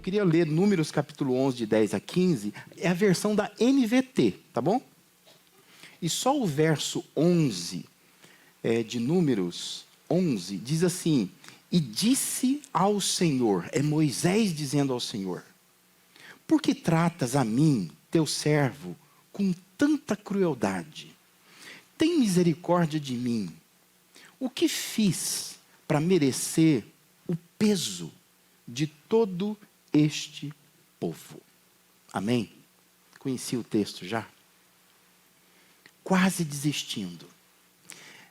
queria ler Números capítulo 11, de 10 a 15, é a versão da NVT, tá bom? E só o verso 11 de Números 11 diz assim: e disse ao Senhor, é Moisés dizendo ao Senhor: por que tratas a mim, teu servo, com tanta crueldade? Tem misericórdia de mim. O que fiz para merecer o peso de todo este povo? Amém? Conheci o texto já? Quase desistindo.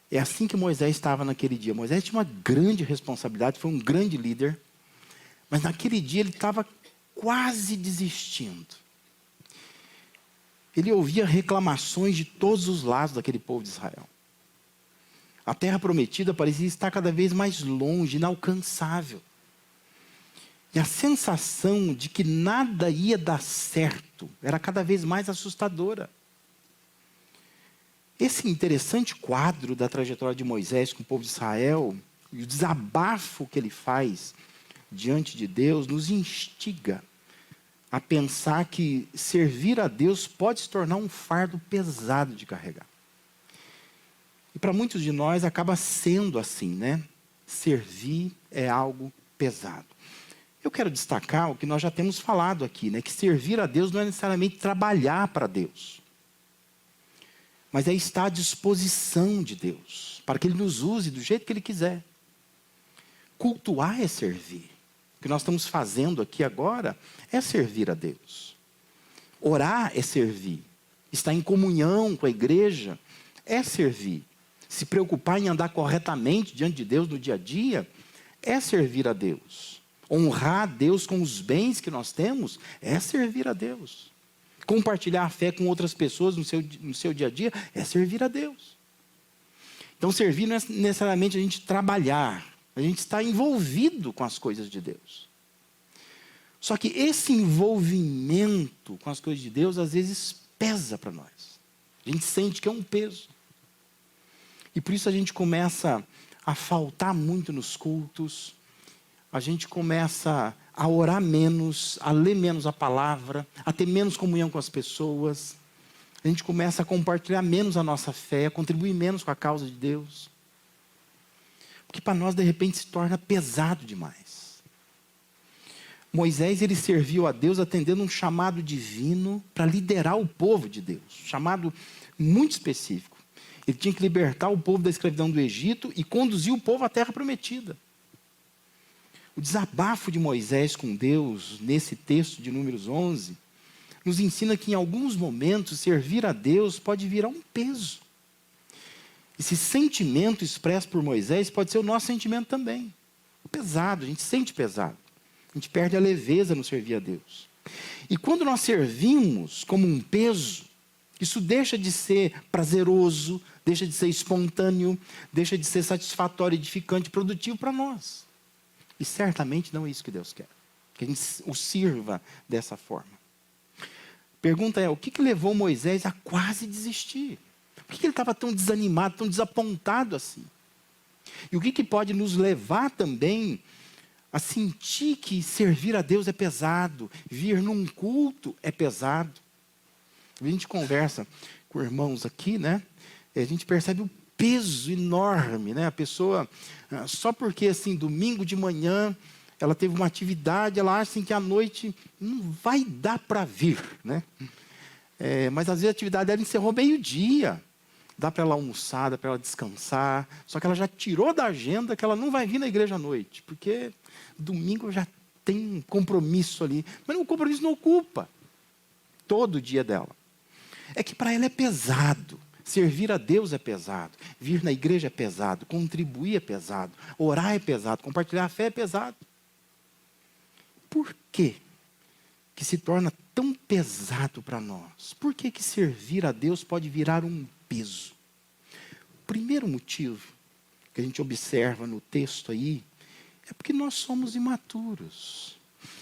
É assim que Moisés estava naquele dia. Moisés tinha uma grande responsabilidade, foi um grande líder. Mas naquele dia ele estava quase desistindo. Ele ouvia reclamações de todos os lados daquele povo de Israel. A terra prometida parecia estar cada vez mais longe, inalcançável. E a sensação de que nada ia dar certo era cada vez mais assustadora. Esse interessante quadro da trajetória de Moisés com o povo de Israel, e o desabafo que ele faz diante de Deus, nos instiga a pensar que servir a Deus pode se tornar um fardo pesado de carregar. E para muitos de nós acaba sendo assim, né? Servir é algo pesado. Eu quero destacar o que nós já temos falado aqui, né? Que servir a Deus não é necessariamente trabalhar para Deus, mas é estar à disposição de Deus, para que Ele nos use do jeito que Ele quiser. Cultuar é servir. O que nós estamos fazendo aqui agora é servir a Deus. Orar é servir. Estar em comunhão com a igreja é servir. Se preocupar em andar corretamente diante de Deus no dia a dia é servir a Deus. Honrar a Deus com os bens que nós temos é servir a Deus. Compartilhar a fé com outras pessoas no seu dia a dia é servir a Deus. Então servir não é necessariamente a gente trabalhar, a gente está envolvido com as coisas de Deus. Só que esse envolvimento com as coisas de Deus às vezes pesa para nós. A gente sente que é um peso. E por isso a gente começa a faltar muito nos cultos, a gente começa a orar menos, a ler menos a palavra, a ter menos comunhão com as pessoas. A gente começa a compartilhar menos a nossa fé, a contribuir menos com a causa de Deus. Porque para nós, de repente, se torna pesado demais. Moisés, ele serviu a Deus atendendo um chamado divino para liderar o povo de Deus. Um chamado muito específico. Ele tinha que libertar o povo da escravidão do Egito e conduzir o povo à terra prometida. O desabafo de Moisés com Deus, nesse texto de Números 11, nos ensina que em alguns momentos servir a Deus pode virar um peso. Esse sentimento expresso por Moisés pode ser o nosso sentimento também. Pesado, a gente sente pesado. A gente perde a leveza no servir a Deus. E quando nós servimos como um peso, isso deixa de ser prazeroso, deixa de ser espontâneo, deixa de ser satisfatório, edificante, produtivo para nós. E certamente não é isso que Deus quer. Que a gente o sirva dessa forma. Pergunta é, o que levou Moisés a quase desistir? Por que ele estava tão desanimado, tão desapontado assim? E o que pode nos levar também a sentir que servir a Deus é pesado, vir num culto é pesado? A gente conversa com irmãos aqui, né? E a gente percebe o peso enorme, né? A pessoa, só porque assim, domingo de manhã, ela teve uma atividade, ela acha assim, que à noite não vai dar para vir, né? Mas às vezes a atividade dela encerrou meio-dia. Dá para ela almoçar, dá para ela descansar. Só que ela já tirou da agenda que ela não vai vir na igreja à noite. Porque domingo já tem um compromisso ali. Mas o compromisso não ocupa todo o dia dela. É que para ela é pesado. Servir a Deus é pesado. Vir na igreja é pesado. Contribuir é pesado. Orar é pesado. Compartilhar a fé é pesado. Por quê que se torna tão pesado para nós? Por que servir a Deus pode virar um peso? O primeiro motivo que a gente observa no texto aí é porque nós somos imaturos.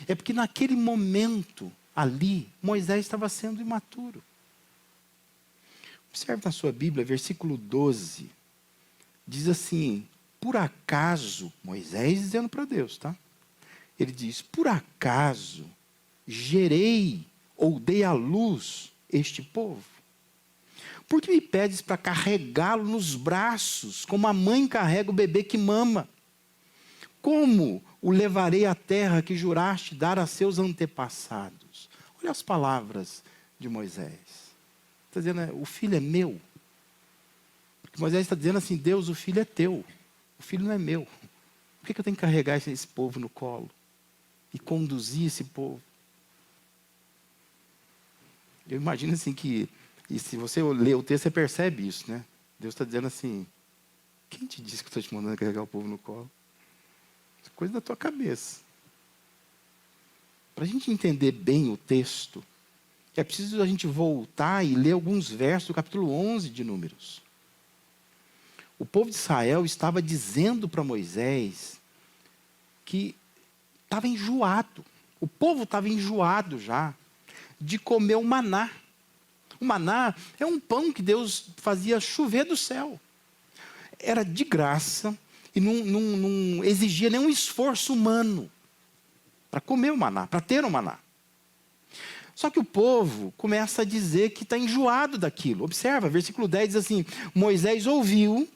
É porque naquele momento ali, Moisés estava sendo imaturo. Observe na sua Bíblia, versículo 12. Diz assim, por acaso, Moisés dizendo para Deus, tá? Ele diz: por acaso gerei ou dei à luz este povo? Por que me pedes para carregá-lo nos braços, como a mãe carrega o bebê que mama? Como o levarei à terra que juraste dar a seus antepassados? Olha as palavras de Moisés. Está dizendo, o filho é meu. Porque Moisés está dizendo assim, Deus, o filho é teu. O filho não é meu. Por que eu tenho que carregar esse povo no colo? E conduzir esse povo? Eu imagino assim que, e se você ler o texto, você percebe isso, né? Deus está dizendo assim, quem te disse que eu estou te mandando carregar o povo no colo? Isso é coisa da tua cabeça. Para a gente entender bem o texto, é preciso a gente voltar e ler alguns versos do capítulo 11 de Números. O povo de Israel estava dizendo para Moisés que estava enjoado. O povo estava enjoado já de comer o maná. O maná é um pão que Deus fazia chover do céu. Era de graça e não exigia nenhum esforço humano para comer o maná, para ter o maná. Só que o povo começa a dizer que está enjoado daquilo. Observa, versículo 10 diz assim, Moisés ouviu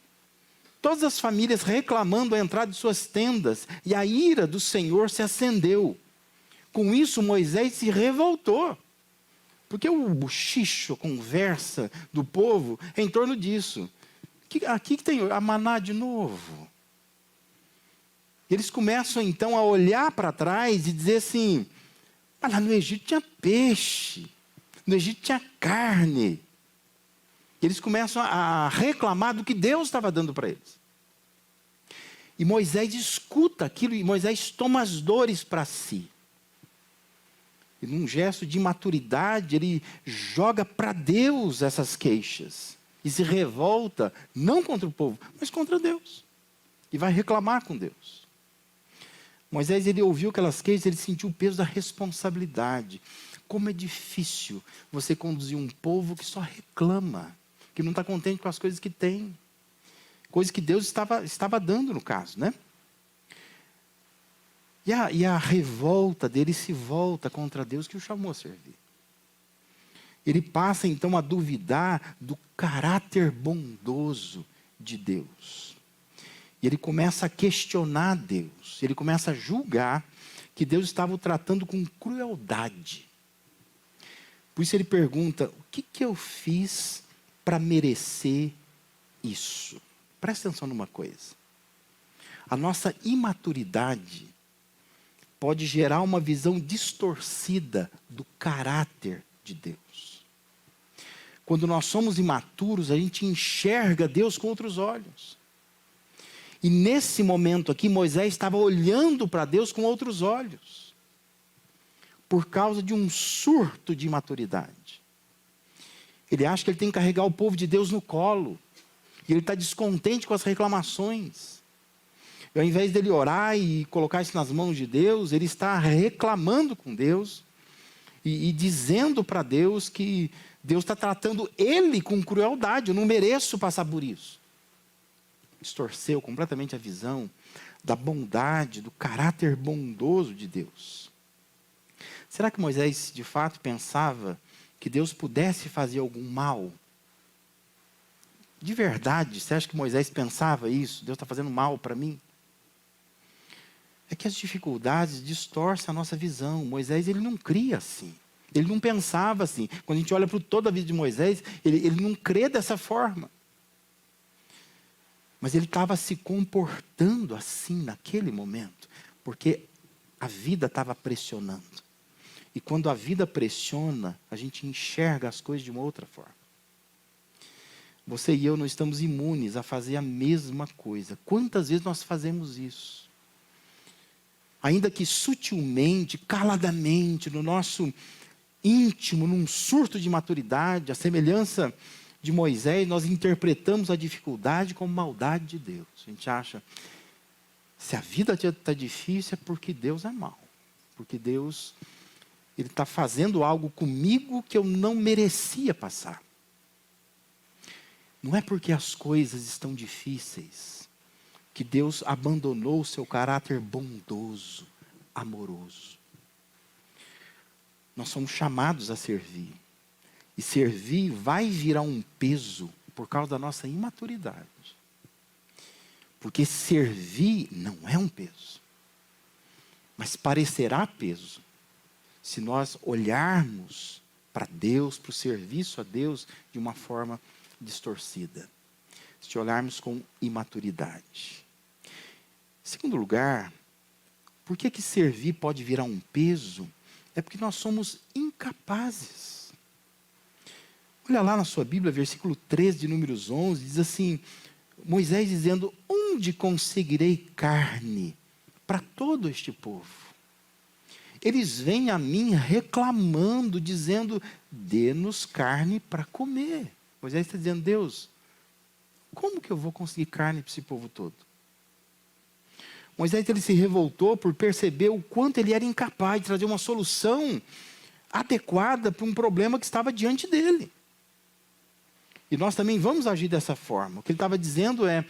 todas as famílias reclamando a entrada de suas tendas, e a ira do Senhor se acendeu. Com isso, Moisés se revoltou. Porque o bochicho, a conversa do povo é em torno disso. Aqui que tem a maná de novo. Eles começam então a olhar para trás e dizer assim, mas lá no Egito tinha peixe, no Egito tinha carne. Eles começam a reclamar do que Deus estava dando para eles. E Moisés escuta aquilo e Moisés toma as dores para si. E num gesto de maturidade, ele joga para Deus essas queixas. E se revolta, não contra o povo, mas contra Deus. E vai reclamar com Deus. Moisés, ele ouviu aquelas queixas, ele sentiu o peso da responsabilidade. Como é difícil você conduzir um povo que só reclama, que não está contente com as coisas que tem. Coisas que Deus estava dando no caso, né? E a revolta dele se volta contra Deus que o chamou a servir. Ele passa então a duvidar do caráter bondoso de Deus. E ele começa a questionar Deus. Ele começa a julgar que Deus estava o tratando com crueldade. Por isso ele pergunta, o que eu fiz para merecer isso? Presta atenção numa coisa. A nossa imaturidade pode gerar uma visão distorcida do caráter de Deus. Quando nós somos imaturos, a gente enxerga Deus com outros olhos. E nesse momento aqui, Moisés estava olhando para Deus com outros olhos. Por causa de um surto de imaturidade. Ele acha que ele tem que carregar o povo de Deus no colo. E ele está descontente com as reclamações. E ao invés dele orar e colocar isso nas mãos de Deus, ele está reclamando com Deus. E dizendo para Deus que Deus está tratando ele com crueldade. Eu não mereço passar por isso. Distorceu completamente a visão da bondade, do caráter bondoso de Deus. Será que Moisés de fato pensava que Deus pudesse fazer algum mal? De verdade, você acha que Moisés pensava isso? Deus está fazendo mal para mim? É que as dificuldades distorcem a nossa visão. Moisés, ele não cria assim. Ele não pensava assim. Quando a gente olha para toda a vida de Moisés, ele não crê dessa forma. Mas ele estava se comportando assim naquele momento, porque a vida estava pressionando. E quando a vida pressiona, a gente enxerga as coisas de uma outra forma. Você e eu não estamos imunes a fazer a mesma coisa. Quantas vezes nós fazemos isso? Ainda que sutilmente, caladamente, no nosso íntimo, num surto de maturidade, a semelhança de Moisés, nós interpretamos a dificuldade como maldade de Deus. A gente acha, se a vida está difícil é porque Deus é mau. Porque Deus, Ele está fazendo algo comigo que eu não merecia passar. Não é porque as coisas estão difíceis que Deus abandonou o seu caráter bondoso, amoroso. Nós somos chamados a servir. E servir vai virar um peso por causa da nossa imaturidade. Porque servir não é um peso, mas parecerá peso se nós olharmos para Deus, para o serviço a Deus, de uma forma distorcida. Se olharmos com imaturidade. Em segundo lugar, por que servir pode virar um peso? É porque nós somos incapazes. Olha lá na sua Bíblia, versículo 13 de Números 11, diz assim, Moisés dizendo, onde conseguirei carne para todo este povo? Eles vêm a mim reclamando, dizendo, dê-nos carne para comer. Moisés está dizendo, Deus, como que eu vou conseguir carne para esse povo todo? Moisés ele se revoltou por perceber o quanto ele era incapaz de trazer uma solução adequada para um problema que estava diante dele. E nós também vamos agir dessa forma. O que ele estava dizendo é,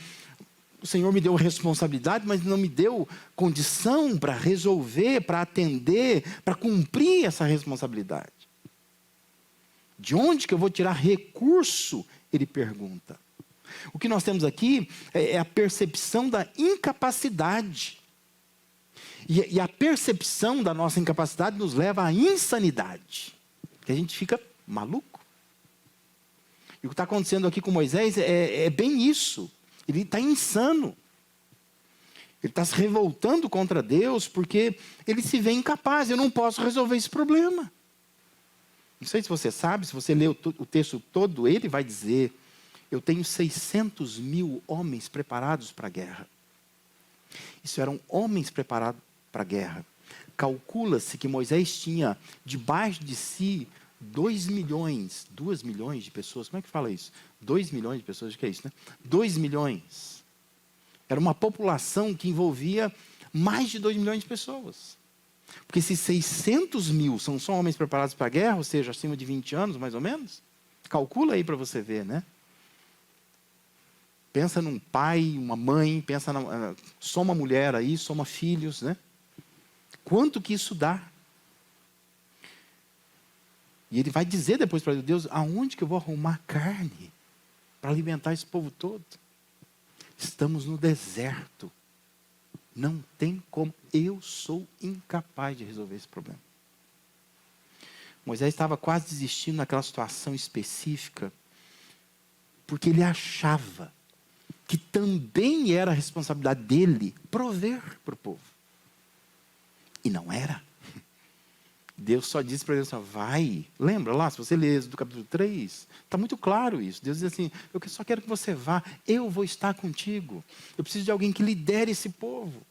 o Senhor me deu responsabilidade, mas não me deu condição para resolver, para atender, para cumprir essa responsabilidade. De onde que eu vou tirar recurso? Ele pergunta. O que nós temos aqui é a percepção da incapacidade. E a percepção da nossa incapacidade nos leva à insanidade. Que a gente fica maluco. E o que está acontecendo aqui com Moisés é bem isso. Ele está insano. Ele está se revoltando contra Deus porque ele se vê incapaz. Eu não posso resolver esse problema. Não sei se você sabe, se você lê o texto todo, ele vai dizer, eu tenho 600 mil homens preparados para a guerra. Isso eram homens preparados para a guerra. Calcula-se que Moisés tinha debaixo de si 2 milhões de pessoas. Como é que fala isso? 2 milhões de pessoas, o que é isso, né? 2 milhões. Era uma população que envolvia mais de 2 milhões de pessoas. Porque se 600 mil são só homens preparados para a guerra, ou seja, acima de 20 anos, mais ou menos, calcula aí para você ver, né? Pensa num pai, uma mãe, soma mulher aí, soma filhos, né? Quanto que isso dá? E ele vai dizer depois para Deus, aonde que eu vou arrumar carne para alimentar esse povo todo? Estamos no deserto. Não tem como. Eu sou incapaz de resolver esse problema. Moisés estava quase desistindo naquela situação específica, porque ele achava que também era a responsabilidade dele prover para o povo. E não era. Deus só disse para ele assim, vai. Lembra lá, se você ler do capítulo 3, está muito claro isso. Deus diz assim, eu só quero que você vá, eu vou estar contigo. Eu preciso de alguém que lidere esse povo.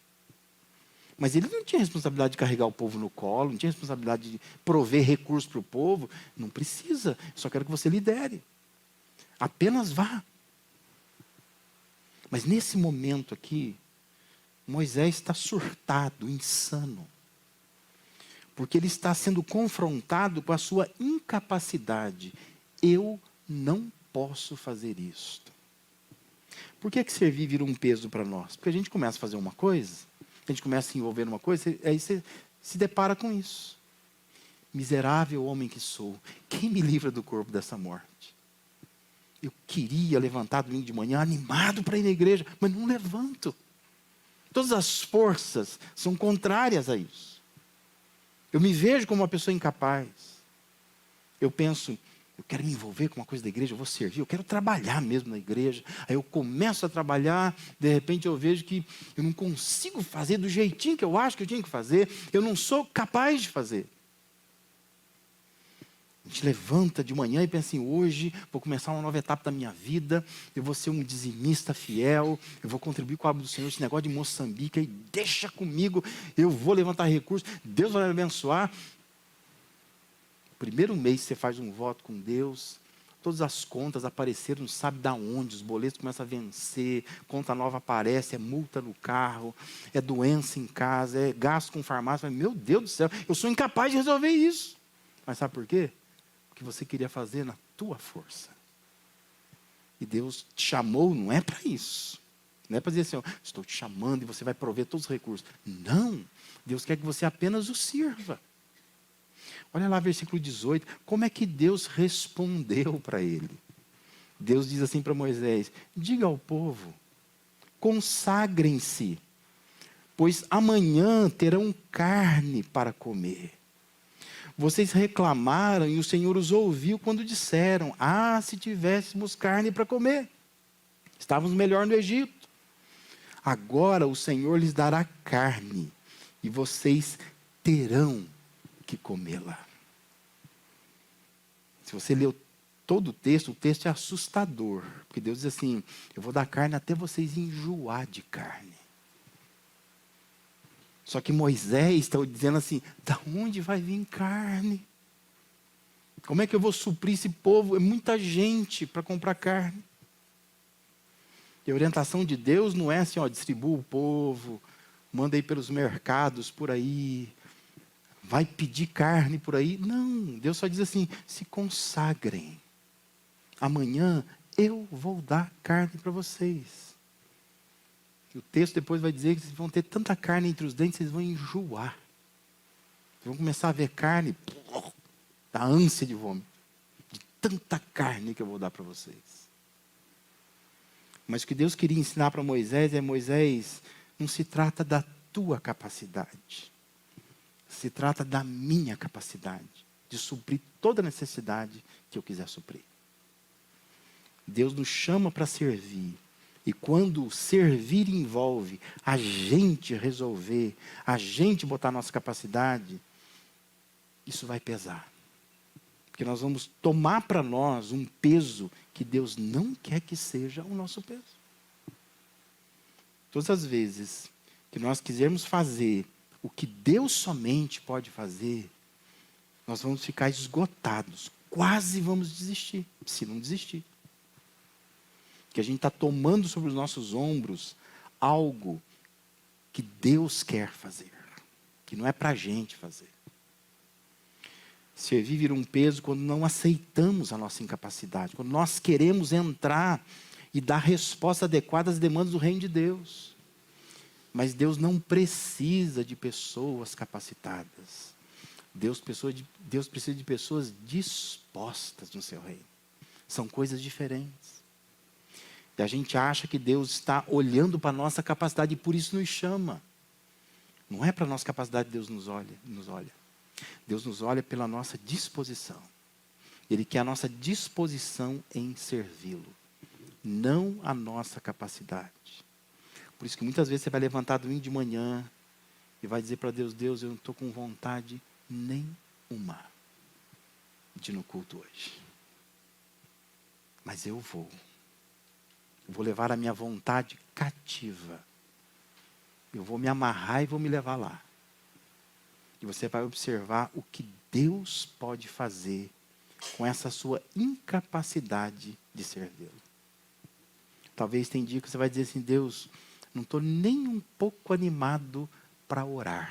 Mas ele não tinha responsabilidade de carregar o povo no colo, não tinha responsabilidade de prover recursos para o povo. Não precisa, eu só quero que você lidere. Apenas vá. Mas nesse momento aqui, Moisés está surtado, insano. Porque ele está sendo confrontado com a sua incapacidade. Eu não posso fazer isto. Por que servir vira um peso para nós? Porque a gente começa a fazer uma coisa, a gente começa a se envolver numa coisa, aí você se depara com isso. Miserável homem que sou, quem me livra do corpo dessa morte? Eu queria levantar domingo de manhã animado para ir na igreja, mas não levanto. Todas as forças são contrárias a isso. Eu me vejo como uma pessoa incapaz. Eu penso, eu quero me envolver com uma coisa da igreja, eu vou servir, eu quero trabalhar mesmo na igreja. Aí eu começo a trabalhar, de repente eu vejo que eu não consigo fazer do jeitinho que eu acho que eu tinha que fazer. Eu não sou capaz de fazer. A gente levanta de manhã e pensa assim, hoje vou começar uma nova etapa da minha vida, eu vou ser um dizimista fiel, eu vou contribuir com a obra do Senhor, esse negócio de Moçambique, aí deixa comigo, eu vou levantar recursos, Deus vai me abençoar. Primeiro mês você faz um voto com Deus, todas as contas apareceram, não sabe de onde, os boletos começam a vencer, conta nova aparece, é multa no carro, é doença em casa, é gasto com farmácia. Meu Deus do céu, eu sou incapaz de resolver isso. Mas sabe por quê? Que você queria fazer na tua força. E Deus te chamou, não é para isso. Não é para dizer assim, ó, estou te chamando e você vai prover todos os recursos. Não, Deus quer que você apenas o sirva. Olha lá, versículo 18, como é que Deus respondeu para ele? Deus diz assim para Moisés, diga ao povo, consagrem-se, pois amanhã terão carne para comer. Vocês reclamaram e o Senhor os ouviu quando disseram, se tivéssemos carne para comer, estávamos melhor no Egito. Agora o Senhor lhes dará carne e vocês terão que comê-la. Se você leu todo o texto é assustador, porque Deus diz assim, eu vou dar carne até vocês enjoar de carne. Só que Moisés está dizendo assim, da onde vai vir carne? Como é que eu vou suprir esse povo? É muita gente para comprar carne. E a orientação de Deus não é assim, distribua o povo, manda aí pelos mercados por aí, vai pedir carne por aí. Não, Deus só diz assim, se consagrem. Amanhã eu vou dar carne para vocês. E o texto depois vai dizer que vocês vão ter tanta carne entre os dentes, vocês vão enjoar. Vocês vão começar a ver carne, da ânsia de vômito. De tanta carne que eu vou dar para vocês. Mas o que Deus queria ensinar para Moisés é, Moisés, não se trata da tua capacidade. Se trata da minha capacidade de suprir toda a necessidade que eu quiser suprir. Deus nos chama para servir. E quando servir envolve a gente resolver, a gente botar a nossa capacidade, isso vai pesar. Porque nós vamos tomar para nós um peso que Deus não quer que seja o nosso peso. Todas as vezes que nós quisermos fazer o que Deus somente pode fazer, nós vamos ficar esgotados. Quase vamos desistir, se não desistir. Que a gente está tomando sobre os nossos ombros algo que Deus quer fazer, que não é para a gente fazer. Servir vira um peso quando não aceitamos a nossa incapacidade, quando nós queremos entrar e dar resposta adequada às demandas do reino de Deus. Mas Deus não precisa de pessoas capacitadas. Deus precisa de pessoas dispostas no seu reino. São coisas diferentes. E a gente acha que Deus está olhando para a nossa capacidade e por isso nos chama. Não é para a nossa capacidade que Deus nos olha. Deus nos olha pela nossa disposição. Ele quer a nossa disposição em servi-lo, não a nossa capacidade. Por isso que muitas vezes você vai levantar domingo de manhã e vai dizer para Deus, Deus, eu não estou com vontade nenhuma de ir no culto hoje. Mas eu vou. Eu vou levar a minha vontade cativa. Eu vou me amarrar e vou me levar lá. E você vai observar o que Deus pode fazer com essa sua incapacidade de servi-lo. Talvez tenha dia que você vai dizer assim, Deus, não estou nem um pouco animado para orar.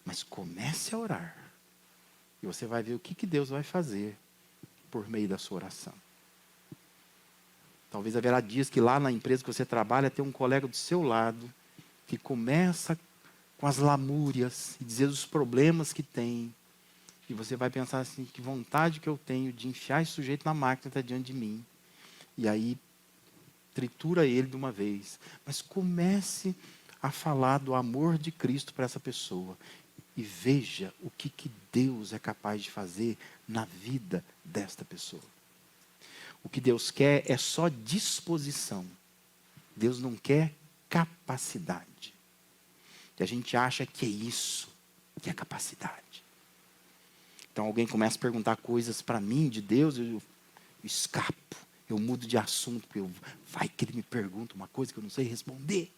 Mas comece a orar. E você vai ver o que Deus vai fazer por meio da sua oração. Talvez haverá dias que lá na empresa que você trabalha, tem um colega do seu lado que começa com as lamúrias e dizer os problemas que tem. E você vai pensar assim, que vontade que eu tenho de enfiar esse sujeito na máquina que está diante de mim. E aí, tritura ele de uma vez. Mas comece a falar do amor de Cristo para essa pessoa. E veja o que Deus é capaz de fazer na vida desta pessoa. O que Deus quer é só disposição. Deus não quer capacidade. E a gente acha que é isso, que é capacidade. Então alguém começa a perguntar coisas para mim de Deus, eu escapo, eu mudo de assunto, porque vai que ele me pergunta uma coisa que eu não sei responder.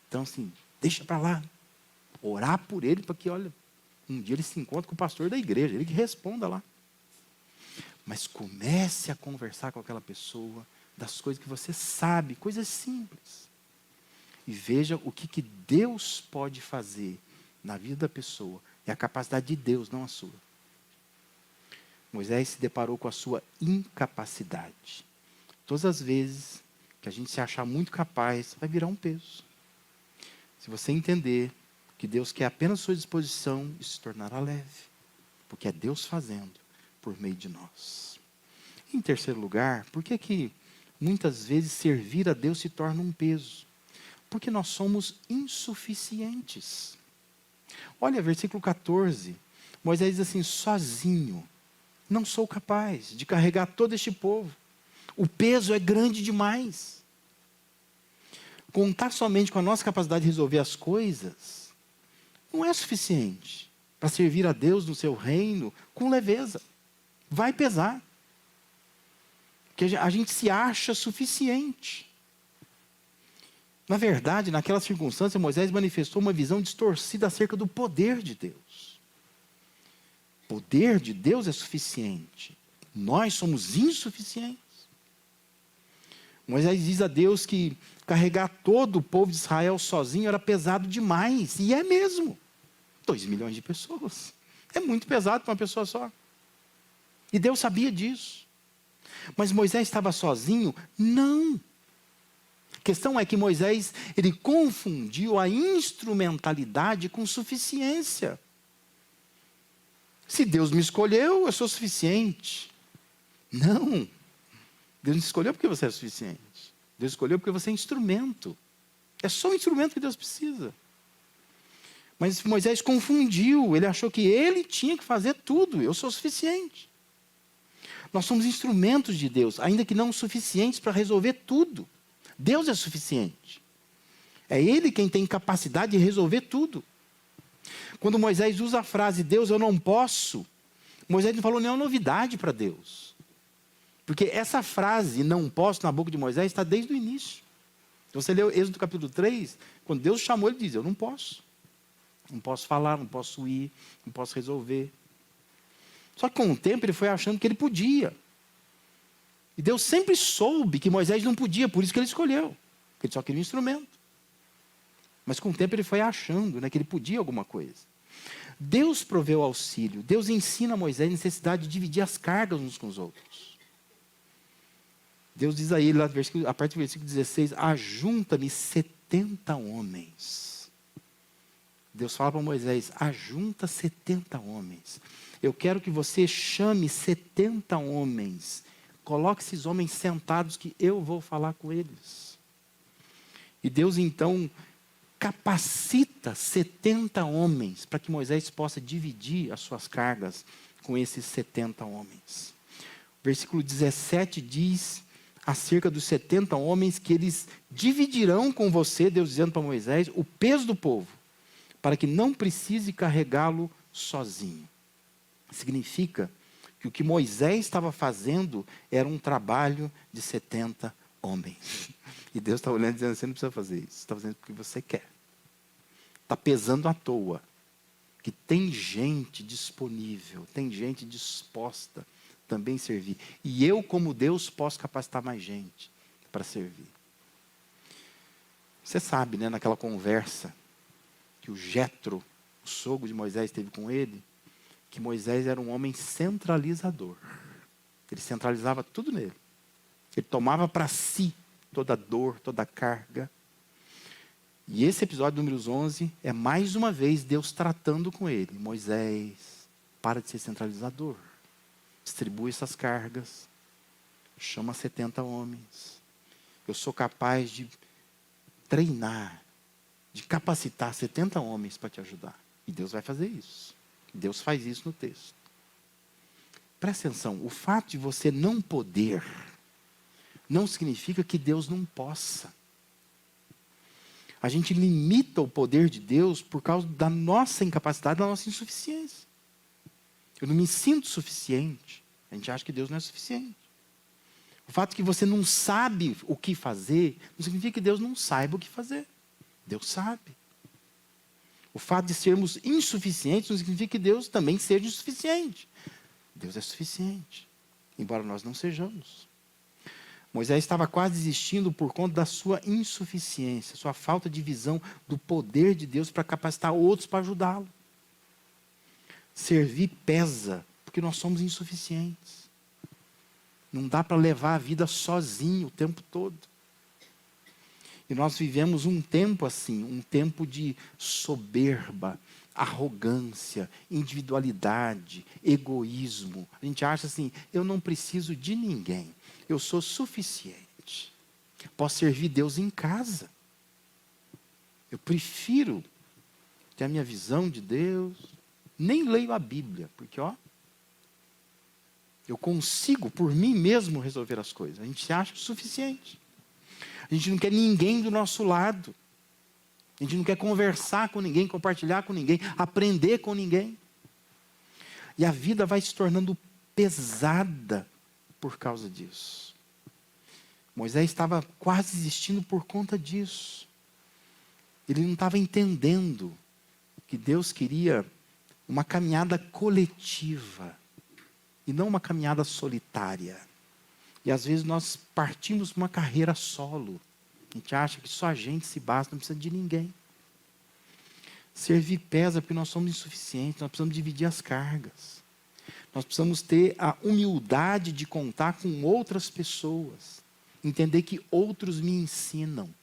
Então assim, deixa para lá. Orar por ele para que, olha, um dia ele se encontre com o pastor da igreja, ele que responda lá. Mas comece a conversar com aquela pessoa das coisas que você sabe, coisas simples. E veja o que Deus pode fazer na vida da pessoa. É a capacidade de Deus, não a sua. Moisés se deparou com a sua incapacidade. Todas as vezes que a gente se achar muito capaz, vai virar um peso. Se você entender que Deus quer apenas sua disposição, isso se tornará leve. Porque é Deus fazendo por meio de nós. Em terceiro lugar, por que muitas vezes servir a Deus se torna um peso? Porque nós somos insuficientes. Olha, versículo 14. Moisés diz assim, sozinho, não sou capaz de carregar todo este povo. O peso é grande demais. Contar somente com a nossa capacidade de resolver as coisas não é suficiente para servir a Deus no seu reino com leveza. Vai pesar. Porque a gente se acha suficiente. Na verdade, naquela circunstância, Moisés manifestou uma visão distorcida acerca do poder de Deus. O poder de Deus é suficiente. Nós somos insuficientes. Moisés diz a Deus que carregar todo o povo de Israel sozinho era pesado demais. E é mesmo. 2 milhões de pessoas. É muito pesado para uma pessoa só. E Deus sabia disso. Mas Moisés estava sozinho? Não. A questão é que Moisés, ele confundiu a instrumentalidade com suficiência. Se Deus me escolheu, eu sou suficiente. Não. Deus não escolheu porque você é suficiente. Deus escolheu porque você é instrumento. É só o instrumento que Deus precisa. Mas Moisés confundiu. Ele achou que ele tinha que fazer tudo. Eu sou suficiente. Nós somos instrumentos de Deus, ainda que não suficientes para resolver tudo. Deus é suficiente. É Ele quem tem capacidade de resolver tudo. Quando Moisés usa a frase, Deus, eu não posso, Moisés não falou nenhuma novidade para Deus. Porque essa frase, não posso, na boca de Moisés, está desde o início. Então você leu Êxodo capítulo 3, quando Deus chamou, ele diz, eu não posso. Não posso falar, não posso ir, não posso resolver. Só que com o tempo ele foi achando que ele podia. E Deus sempre soube que Moisés não podia, por isso que ele escolheu. Ele só queria um instrumento. Mas com o tempo ele foi achando, né, que ele podia alguma coisa. Deus proveu auxílio. Deus ensina a Moisés a necessidade de dividir as cargas uns com os outros. Deus diz a ele, lá a partir do versículo 16, ajunta-me 70 homens. Deus fala para Moisés, ajunta 70 homens. Eu quero que você chame 70 homens. Coloque esses homens sentados que eu vou falar com eles. E Deus então capacita 70 homens para que Moisés possa dividir as suas cargas com esses 70 homens. Versículo 17 diz acerca dos 70 homens que eles dividirão com você, Deus dizendo para Moisés, o peso do povo, para que não precise carregá-lo sozinho. Significa que o que Moisés estava fazendo era um trabalho de 70 homens. E Deus está olhando e dizendo, você não precisa fazer isso. Você está fazendo porque você quer. Está pesando à toa. Que tem gente disponível, tem gente disposta também a servir. E eu, como Deus, posso capacitar mais gente para servir. Você sabe, né, naquela conversa que o Jetro, o sogro de Moisés, teve com ele, que Moisés era um homem centralizador. Ele centralizava tudo nele. Ele tomava para si toda a dor, toda a carga. E esse episódio número 11 é mais uma vez Deus tratando com ele. Moisés, para de ser centralizador. Distribui essas cargas. Chama 70 homens. Eu sou capaz de treinar, de capacitar 70 homens para te ajudar. E Deus vai fazer isso. Deus faz isso no texto. Presta atenção, o fato de você não poder, não significa que Deus não possa. A gente limita o poder de Deus por causa da nossa incapacidade, da nossa insuficiência. Eu não me sinto suficiente. A gente acha que Deus não é suficiente. O fato de que você não sabe o que fazer, não significa que Deus não saiba o que fazer. Deus sabe. O fato de sermos insuficientes não significa que Deus também seja insuficiente. Deus é suficiente, embora nós não sejamos. Moisés estava quase desistindo por conta da sua insuficiência, sua falta de visão do poder de Deus para capacitar outros para ajudá-lo. Servir pesa, porque nós somos insuficientes. Não dá para levar a vida sozinho o tempo todo. E nós vivemos um tempo assim, um tempo de soberba, arrogância, individualidade, egoísmo. A gente acha assim, eu não preciso de ninguém, eu sou suficiente. Posso servir Deus em casa. Eu prefiro ter a minha visão de Deus. Nem leio a Bíblia, porque eu consigo por mim mesmo resolver as coisas. A gente se acha suficiente. A gente não quer ninguém do nosso lado. A gente não quer conversar com ninguém, compartilhar com ninguém, aprender com ninguém. E a vida vai se tornando pesada por causa disso. Moisés estava quase desistindo por conta disso. Ele não estava entendendo que Deus queria uma caminhada coletiva e não uma caminhada solitária. E às vezes nós partimos para uma carreira solo. A gente acha que só a gente se basta, não precisa de ninguém. Servir pesa porque nós somos insuficientes, nós precisamos dividir as cargas. Nós precisamos ter a humildade de contar com outras pessoas. Entender que outros me ensinam,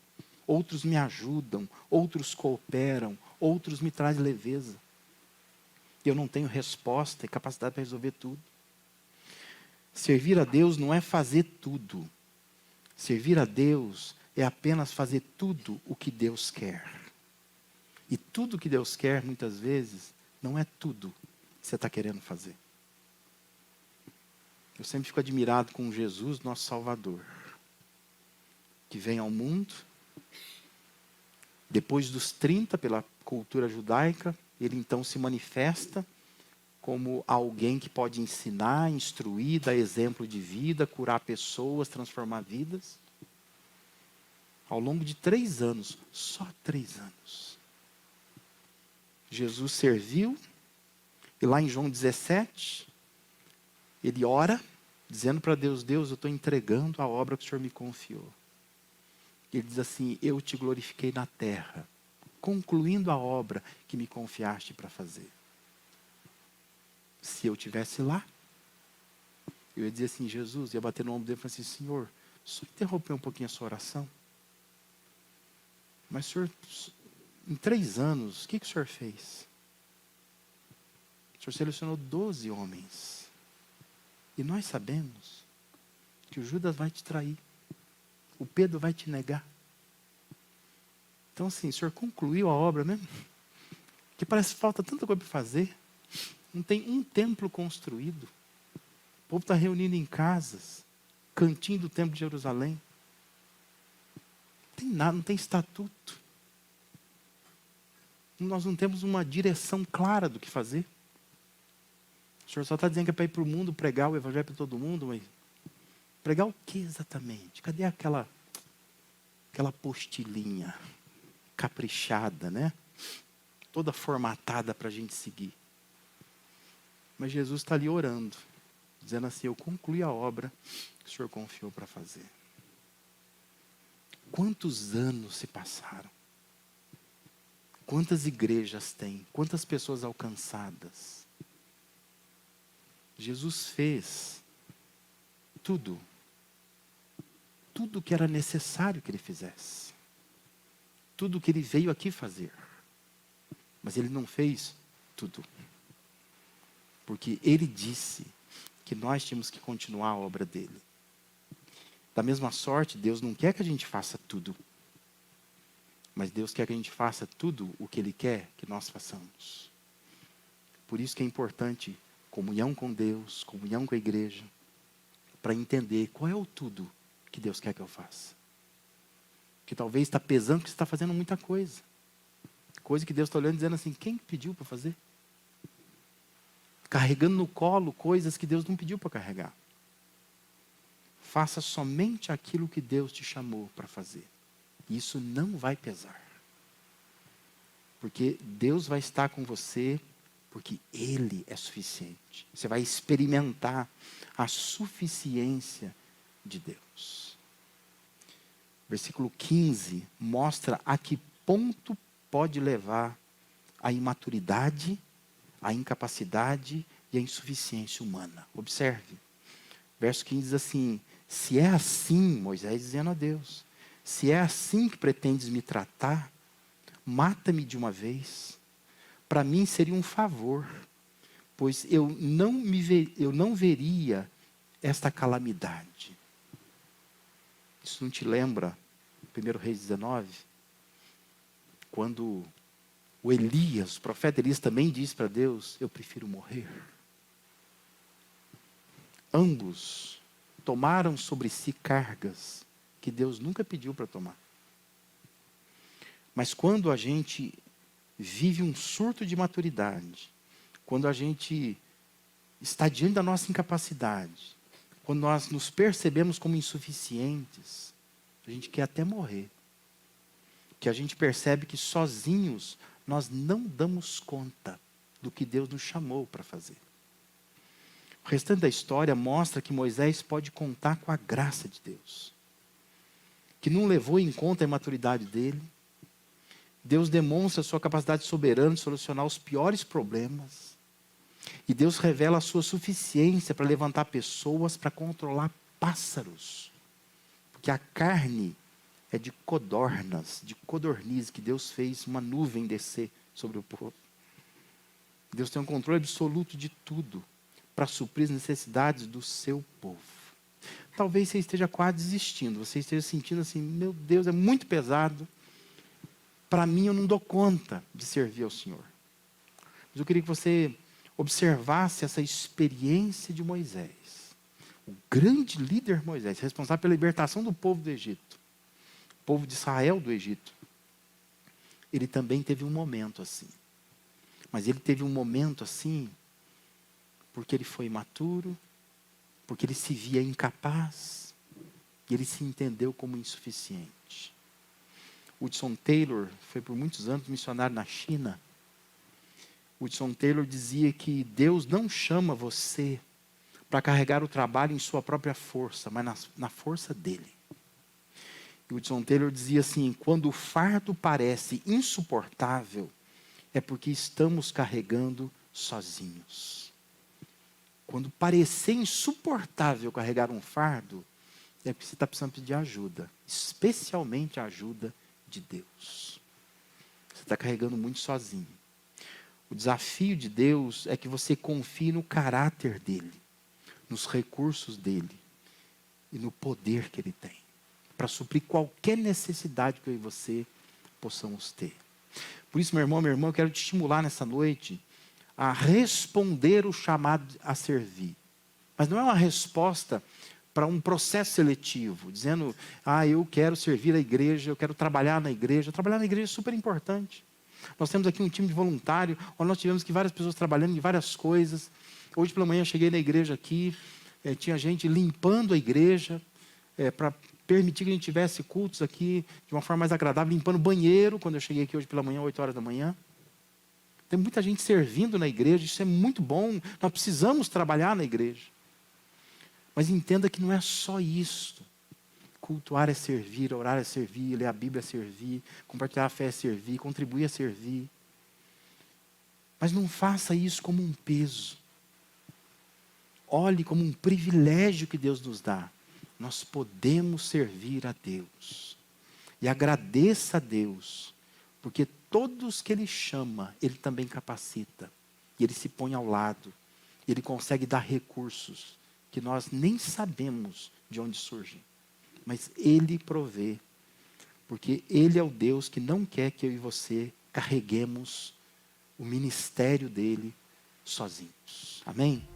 outros me ajudam, outros cooperam, outros me trazem leveza. Eu não tenho resposta e capacidade para resolver tudo. Servir a Deus não é fazer tudo. Servir a Deus é apenas fazer tudo o que Deus quer. E tudo o que Deus quer, muitas vezes, não é tudo que você está querendo fazer. Eu sempre fico admirado com Jesus, nosso Salvador, que vem ao mundo, depois dos 30, pela cultura judaica, ele então se manifesta como alguém que pode ensinar, instruir, dar exemplo de vida, curar pessoas, transformar vidas. Ao longo de 3 anos, só 3 anos, Jesus serviu, e lá em João 17, ele ora, dizendo para Deus, Deus, eu estou entregando a obra que o Senhor me confiou. Ele diz assim, eu te glorifiquei na terra, concluindo a obra que me confiaste para fazer. Se eu estivesse lá, eu ia dizer assim, Jesus, ia bater no ombro dele e falar assim, Senhor, só interromper um pouquinho a sua oração. Mas, Senhor, em 3 anos, o que o Senhor fez? O Senhor selecionou 12 homens. E nós sabemos que o Judas vai te trair. O Pedro vai te negar. Então, assim, o Senhor concluiu a obra mesmo? Que parece que falta tanta coisa para fazer. Não tem um templo construído. O povo está reunido em casas. Cantinho do templo de Jerusalém. Não tem nada, não tem estatuto. Nós não temos uma direção clara do que fazer. O Senhor só está dizendo que é para ir para o mundo pregar o evangelho para todo mundo, mas pregar o que exatamente? Cadê aquela apostilinha caprichada, né? Toda formatada para a gente seguir. Mas Jesus está ali orando, dizendo assim, eu concluí a obra que o Senhor confiou para fazer. Quantos anos se passaram? Quantas igrejas tem? Quantas pessoas alcançadas? Jesus fez tudo. Tudo que era necessário que ele fizesse. Tudo que ele veio aqui fazer. Mas ele não fez tudo. Porque ele disse que nós tínhamos que continuar a obra dele. Da mesma sorte, Deus não quer que a gente faça tudo. Mas Deus quer que a gente faça tudo o que ele quer que nós façamos. Por isso que é importante comunhão com Deus, comunhão com a igreja, para entender qual é o tudo que Deus quer que eu faça. Que talvez está pesando que você está fazendo muita coisa. Coisa que Deus está olhando e dizendo assim, quem pediu para fazer? Carregando no colo coisas que Deus não pediu para carregar. Faça somente aquilo que Deus te chamou para fazer. Isso não vai pesar. Porque Deus vai estar com você, porque Ele é suficiente. Você vai experimentar a suficiência de Deus. Versículo 15 mostra a que ponto pode levar a imaturidade, a incapacidade e a insuficiência humana. Observe. Verso 15 diz assim, se é assim, Moisés dizendo a Deus, se é assim que pretendes me tratar, mata-me de uma vez. Para mim seria um favor, pois eu não veria esta calamidade. Isso não te lembra 1 Reis 19? Quando o Elias, o profeta Elias também disse para Deus, eu prefiro morrer. Ambos tomaram sobre si cargas que Deus nunca pediu para tomar. Mas quando a gente vive um surto de maturidade, quando a gente está diante da nossa incapacidade, quando nós nos percebemos como insuficientes, a gente quer até morrer. Que a gente percebe que sozinhos nós não damos conta do que Deus nos chamou para fazer. O restante da história mostra que Moisés pode contar com a graça de Deus, que não levou em conta a imaturidade dele. Deus demonstra a sua capacidade soberana de solucionar os piores problemas. E Deus revela a sua suficiência para levantar pessoas, para controlar pássaros. Porque a carne é de codornas, de codornizes, que Deus fez uma nuvem descer sobre o povo. Deus tem um controle absoluto de tudo, para suprir as necessidades do seu povo. Talvez você esteja quase desistindo, você esteja sentindo assim, meu Deus, é muito pesado. Para mim, eu não dou conta de servir ao Senhor. Mas eu queria que você observasse essa experiência de Moisés. O grande líder Moisés, responsável pela libertação do povo do Egito. O povo de Israel do Egito. Ele também teve um momento assim. Mas ele teve um momento assim porque ele foi imaturo, porque ele se via incapaz, e ele se entendeu como insuficiente. Hudson Taylor foi por muitos anos missionário na China. Hudson Taylor dizia que Deus não chama você para carregar o trabalho em sua própria força, mas na força dele. E Hudson Taylor dizia assim, quando o fardo parece insuportável, é porque estamos carregando sozinhos. Quando parecer insuportável carregar um fardo, é porque você está precisando pedir ajuda, especialmente a ajuda de Deus. Você está carregando muito sozinho. O desafio de Deus é que você confie no caráter dele, nos recursos dele e no poder que ele tem, para suprir qualquer necessidade que eu e você possamos ter. Por isso, meu irmão, minha irmã, eu quero te estimular nessa noite a responder o chamado a servir. Mas não é uma resposta para um processo seletivo, dizendo, eu quero servir a igreja, eu quero trabalhar na igreja. Trabalhar na igreja é super importante. Nós temos aqui um time de voluntário, onde nós tivemos aqui várias pessoas trabalhando em várias coisas. Hoje pela manhã eu cheguei na igreja aqui, tinha gente limpando a igreja, para permitir que a gente tivesse cultos aqui de uma forma mais agradável, limpando o banheiro, quando eu cheguei aqui hoje pela manhã, 8 horas da manhã. Tem muita gente servindo na igreja, isso é muito bom, nós precisamos trabalhar na igreja. Mas entenda que não é só isso. Cultuar é servir, orar é servir, ler a Bíblia é servir, compartilhar a fé é servir, contribuir é servir. Mas não faça isso como um peso. Olhe como um privilégio que Deus nos dá. Nós podemos servir a Deus. E agradeça a Deus, porque todos que Ele chama, Ele também capacita. E Ele se põe ao lado. Ele consegue dar recursos que nós nem sabemos de onde surgem. Mas Ele provê. Porque Ele é o Deus que não quer que eu e você carreguemos o ministério dEle sozinhos. Amém?